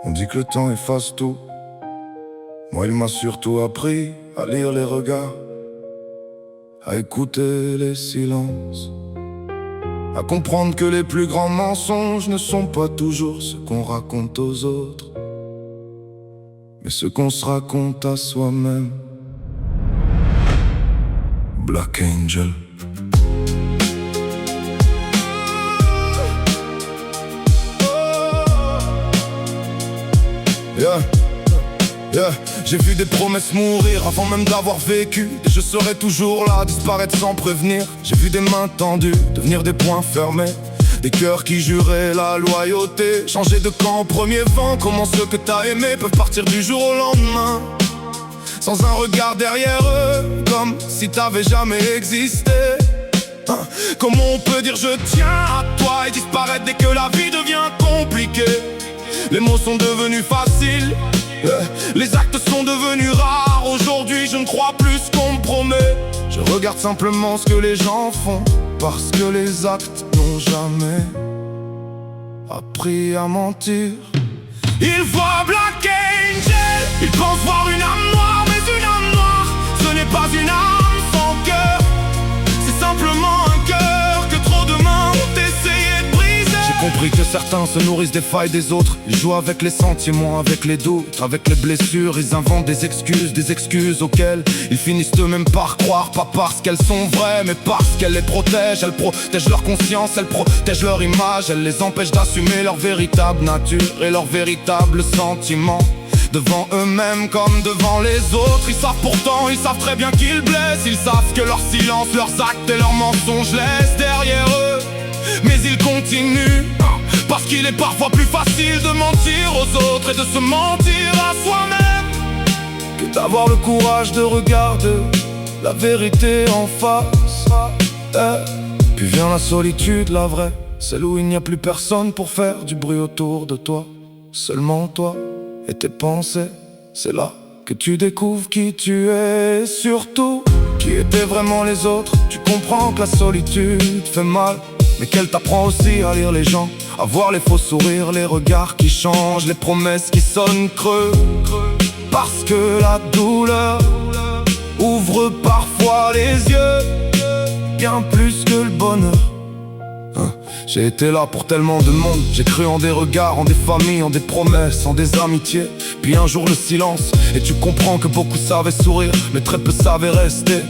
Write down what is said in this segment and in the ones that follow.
On dit que le temps efface tout. Moi il m'a surtout appris à lire les regards, à écouter les silences, à comprendre que les plus grands mensonges ne sont pas toujours ce qu'on raconte aux autres, mais ce qu'on se raconte à soi-même. Black Angel. Yeah, yeah. J'ai vu des promesses mourir avant même d'avoir vécu. Et je serai toujours là, disparaître sans prévenir. J'ai vu des mains tendues devenir des poings fermés, des cœurs qui juraient la loyauté, changer de camp au premier vent. Comment ceux que t'as aimés peuvent partir du jour au lendemain, sans un regard derrière eux, comme si t'avais jamais existé. Comment on peut dire je tiens à toi et disparaître dès que la vie devient compliquée? Les mots sont devenus faciles, les actes sont devenus rares. Aujourd'hui je ne crois plus ce qu'on me promet. Je regarde simplement ce que les gens font, parce que les actes n'ont jamais appris à mentir. Ils voient Black Angel, ils pensent voir une âme noire, mais une âme noire, ce n'est pas une âme sans cœur. C'est simplement un cœur que trop de mains ont essayé de briser. J'ai compris que certains se nourrissent des failles des autres. Ils jouent avec les sentiments, avec les doutes, avec les blessures. Ils inventent des excuses auxquelles ils finissent eux-mêmes par croire. Pas parce qu'elles sont vraies, mais parce qu'elles les protègent. Elles protègent leur conscience, elles protègent leur image. Elles les empêchent d'assumer leur véritable nature et leurs véritables sentiments devant eux-mêmes comme devant les autres. Ils savent pourtant, ils savent très bien qu'ils blessent. Ils savent que leur silence, leurs actes et leurs mensonges laissent derrière eux. Mais ils continuent, parce qu'il est parfois plus facile de mentir aux autres et de se mentir à soi-même que d'avoir le courage de regarder la vérité en face. Puis vient la solitude, la vraie, celle où il n'y a plus personne pour faire du bruit autour de toi. Seulement toi et tes pensées, c'est là que tu découvres qui tu es et surtout qui étaient vraiment les autres. Tu comprends que la solitude fait mal, mais qu'elle t'apprend aussi à lire les gens, à voir les faux sourires, les regards qui changent, les promesses qui sonnent creux. Parce que la douleur ouvre parfois les yeux, bien plus que le bonheur. J'ai été là pour tellement de monde. J'ai cru en des regards, en des familles, en des promesses, en des amitiés. Puis un jour le silence, et tu comprends que beaucoup savaient sourire, mais très peu savaient rester.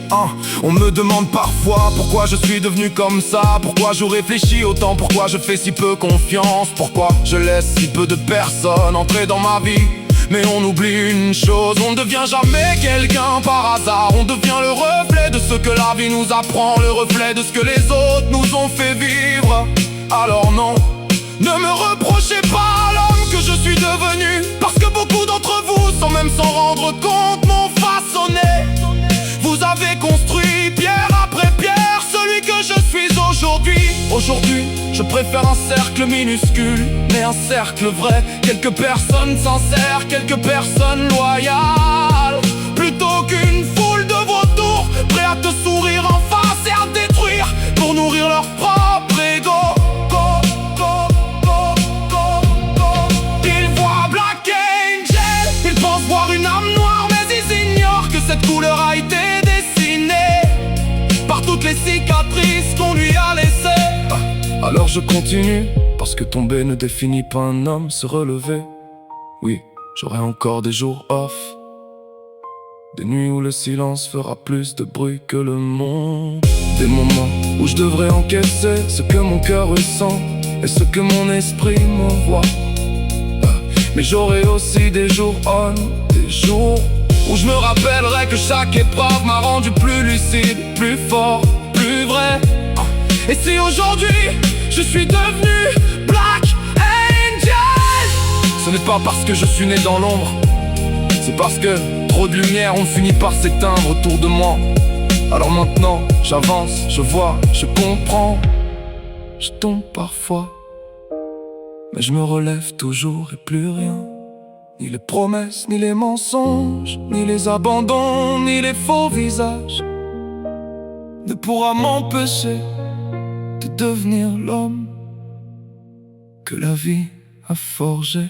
On me demande parfois pourquoi je suis devenu comme ça, pourquoi je réfléchis autant, pourquoi je fais si peu confiance, pourquoi je laisse si peu de personnes entrer dans ma vie. Mais on oublie une chose, on ne devient jamais quelqu'un par hasard. On devient le reflet de ce que la vie nous apprend, le reflet de ce que les autres nous ont fait vivre. Alors non, ne me reprochez pas l'homme que je suis devenu, parce que beaucoup d'entre vous, sans même s'en rendre compte, m'ont façonné. Vous avez construit pierre après pierre celui que je suis aujourd'hui. Aujourd'hui, je préfère un cercle minuscule, mais un cercle vrai. Quelques personnes sincères, quelques personnes loyales, plutôt qu'une foule de vautours prêts à te sourire en face et à te détruire pour nourrir leur propre ego. Ils voient Black Angel, ils pensent voir une âme noire, mais ils ignorent que cette couleur a été dessinée par toutes les cicatrices qu'on lui a laissées. Alors je continue, parce que tomber ne définit pas un homme, se relever. Oui, j'aurai encore des jours off, des nuits où le silence fera plus de bruit que le monde, des moments où je devrais encaisser ce que mon cœur ressent et ce que mon esprit m'envoie. Mais j'aurai aussi des jours on, des jours où je me rappellerai que chaque épreuve m'a rendu plus lucide, plus fort, plus vrai. Et si aujourd'hui je suis devenu Black Angel, ce n'est pas parce que je suis né dans l'ombre, c'est parce que trop de lumière ont fini par s'éteindre autour de moi. Alors maintenant j'avance, je vois, je comprends. Je tombe parfois, mais je me relève toujours et plus rien. Ni les promesses, ni les mensonges, ni les abandons, ni les faux visages ne pourra m'empêcher de devenir l'homme que la vie a forgé.